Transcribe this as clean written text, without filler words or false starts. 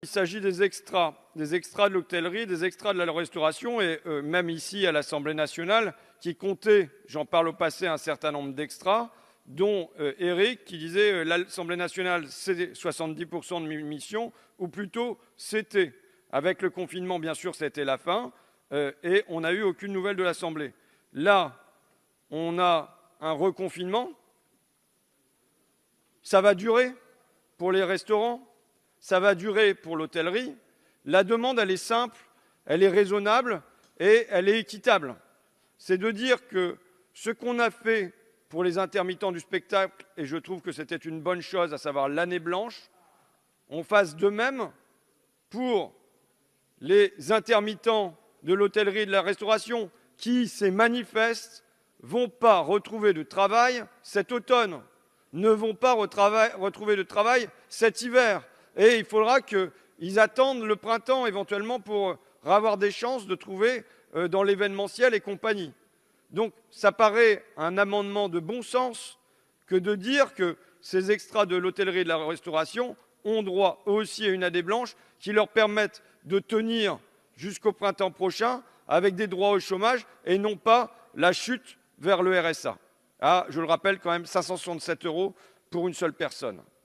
s'agit des extras de l'hôtellerie, des extras de la restauration, et même ici à l'Assemblée nationale, qui comptait, j'en parle au passé, un certain nombre d'extras, dont Éric qui disait l'Assemblée nationale c'est 70% de mes missions, ou plutôt c'était. Avec le confinement, bien sûr, c'était la fin, et on n'a eu aucune nouvelle de l'Assemblée. Là, on a un reconfinement. Ça va durer pour les restaurants, ça va durer pour l'hôtellerie. La demande, elle est simple, elle est raisonnable et elle est équitable. C'est de dire que ce qu'on a fait pour les intermittents du spectacle, et je trouve que c'était une bonne chose, à savoir l'année blanche, on fasse de même pour les intermittents de l'hôtellerie et de la restauration qui, c'est manifeste, vont pas retrouver de travail cet automne, ne vont pas retrouver de travail cet hiver. Et il faudra qu'ils attendent le printemps éventuellement pour avoir des chances de trouver dans l'événementiel et compagnie. Donc ça paraît un amendement de bon sens que de dire que ces extras de l'hôtellerie et de la restauration ont droit aussi à une année blanche qui leur permette de tenir jusqu'au printemps prochain avec des droits au chômage et non pas la chute vers le RSA. Ah, je le rappelle quand même, 567 € pour une seule personne.